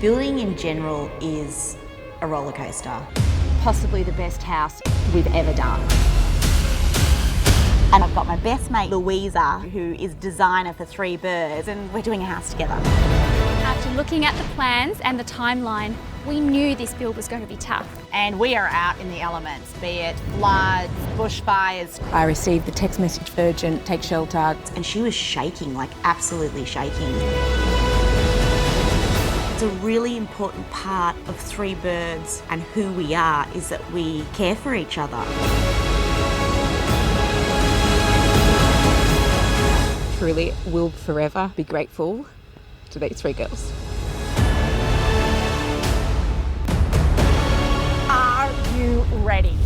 Building in general is a roller coaster. Possibly the best house we've ever done. And I've got my best mate Louisa, who is designer for Three Birds, and we're doing a house together. After looking at the plans and the timeline, we knew this build was going to be tough. And we are out in the elements, be it floods, bushfires. I received the text message, urgent, take shelter. And she was shaking, like absolutely shaking. It's a really important part of Three Birds and who we are is that we care for each other. Truly will forever be grateful to these three girls. Are you ready?